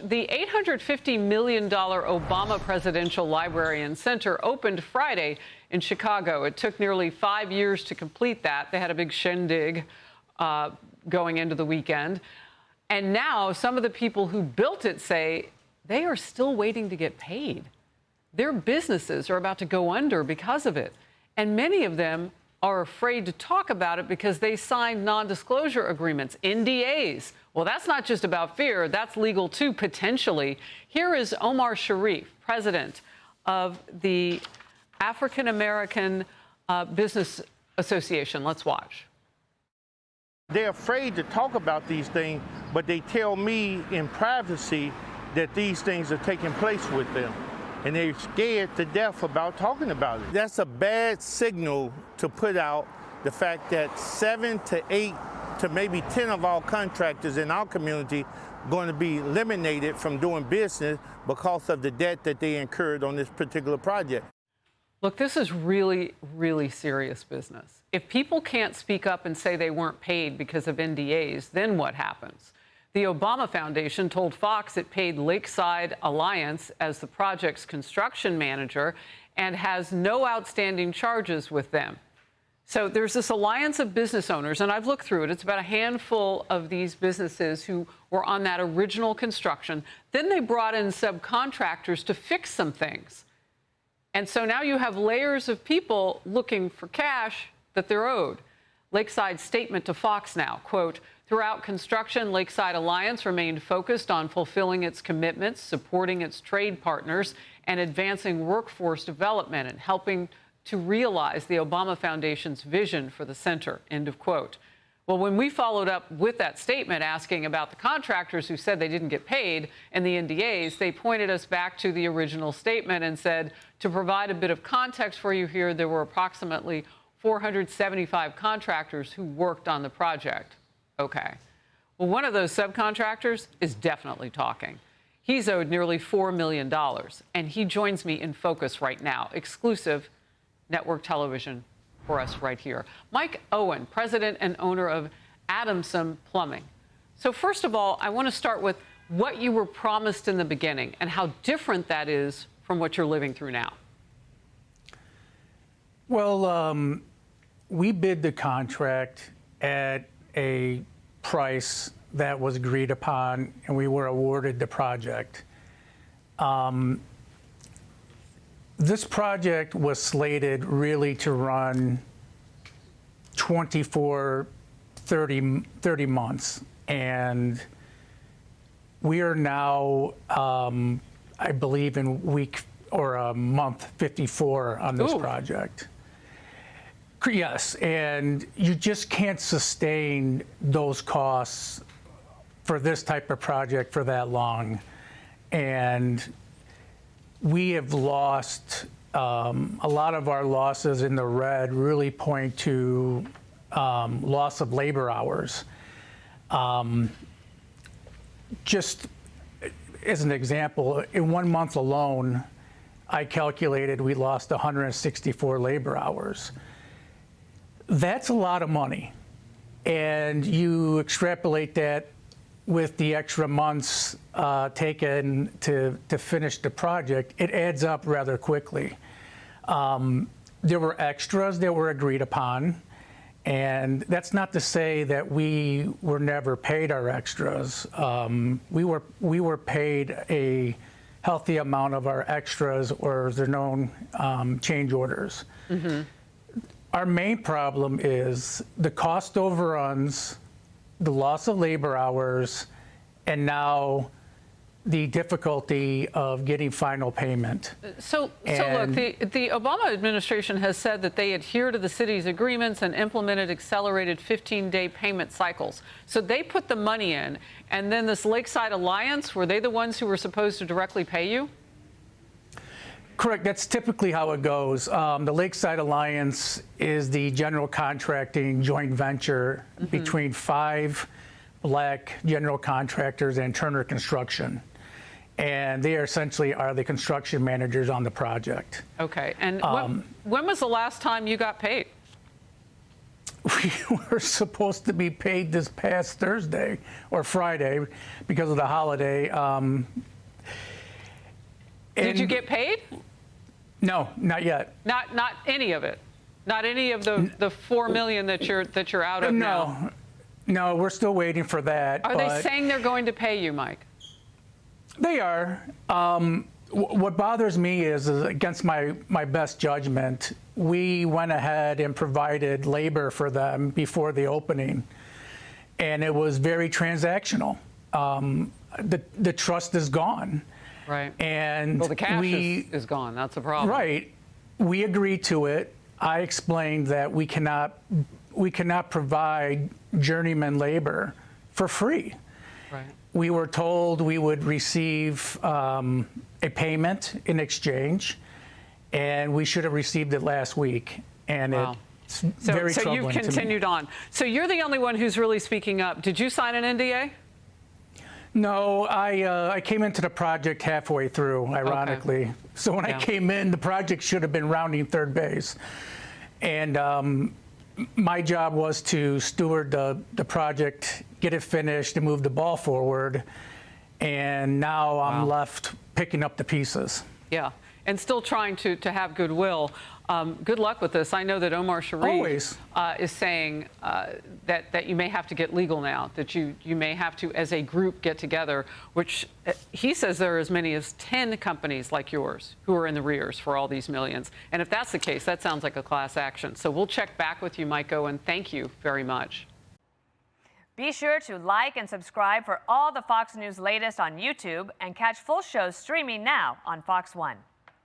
The $850 million Obama Presidential Library and Center opened Friday in Chicago. It took nearly 5 years to complete that. They had a big shindig going into the weekend. And now some of the people who built it say they are still waiting to get paid. Their businesses are about to go under because of it. And many of them are afraid to talk about it because they signed non-disclosure agreements, NDAs. Well, that's not just about fear. That's legal, too, potentially. Here is Omar Sharif, president of the African American Business Association. Let's watch. They're afraid to talk about these things, but they tell me in privacy that these things are taking place with them. And they're scared to death about talking about it. That's a bad signal to put out, the fact that 7 to 8 to maybe 10 of our contractors in our community going to be eliminated from doing business because of the debt that they incurred on this particular project. Look, this is really, really serious business. If people can't speak up and say they weren't paid because of NDAs, then what happens? The Obama Foundation told Fox it paid Lakeside Alliance as the project's construction manager and has no outstanding charges with them. So there's this alliance of business owners, and I've looked through it. It's about a handful of these businesses who were on that original construction. Then they brought in subcontractors to fix some things. And so now you have layers of people looking for cash that they're owed. Lakeside's statement to Fox now, quote, "Throughout construction, Lakeside Alliance remained focused on fulfilling its commitments, supporting its trade partners, and advancing workforce development and helping to realize the Obama Foundation's vision for the center," end of quote. Well, when we followed up with that statement asking about the contractors who said they didn't get paid and the NDAs, they pointed us back to the original statement and said, to provide a bit of context for you here, there were approximately 475 contractors who worked on the project. Okay. Well, one of those subcontractors is definitely talking. He's owed nearly $4 million, and he joins me in Focus right now, exclusive network television for us right here. Mike Owen, president and owner of Adamson Plumbing. So first of all, I want to start with what you were promised in the beginning and how different that is from what you're living through now. Well, we bid the contract at a price that was agreed upon, and we were awarded the project. This project was slated really to run 24, 30 months, and we are now, I believe, in week or month 54 on this project. Yes, and you just can't sustain those costs for this type of project for that long. And we have lost, a lot of our losses in the red really point to loss of labor hours. Just as an example, in 1 month alone, I calculated we lost 164 labor hours. That's a lot of money. And you extrapolate that with the extra months taken to finish the project, it adds up rather quickly. There were extras that were agreed upon, and that's not to say that we were never paid our extras. We were paid a healthy amount of our extras, or as they're known, change orders. Mm-hmm. Our main problem is the cost overruns, the loss of labor hours, and now the difficulty of getting final payment. So look, the Obama administration has said that they adhere to the city's agreements and implemented accelerated 15-day payment cycles. So they put the money in, and then this Lakeside Alliance, were they the ones who were supposed to directly pay you? Correct. That's typically how it goes. The Lakeside Alliance is the general contracting joint venture between 5 black general contractors and Turner Construction. And they essentially are the construction managers on the project. Okay. And when was the last time you got paid? we were supposed to be paid this past Thursday or Friday because of the holiday. Did you get paid? No, not yet. Not any of it. Not any of the $4 million that you're out of now. No, we're still waiting for that. Are they saying they're going to pay you, Mike? They are. What bothers me is against my best judgment, we went ahead and provided labor for them before the opening, and it was very transactional. The trust is gone. Right. And well, the cash is gone. That's a problem. Right. We agreed to it. I explained that we cannot provide journeyman labor for free. Right. We were told we would receive a payment in exchange, and we should have received it last week. And wow. It's very troubling to me. So you've continued on. So you're the only one who's really speaking up. Did you sign an NDA? No, I came into the project halfway through, ironically. Okay. So when I came in, the project should have been rounding third base. And my job was to steward the project, get it finished, and move the ball forward. And now I'm left picking up the pieces. Yeah, and still trying to have goodwill. Good luck with this. I know that Omar Sharif is saying that you may have to get legal now, that you may have to, as a group, get together, which he says there are as many as 10 companies like yours who are in the rears for all these millions. And if that's the case, that sounds like a class action. So we'll check back with you, Mike Owen. Thank you very much. Be sure to like and subscribe for all the Fox News latest on YouTube and catch full shows streaming now on Fox One.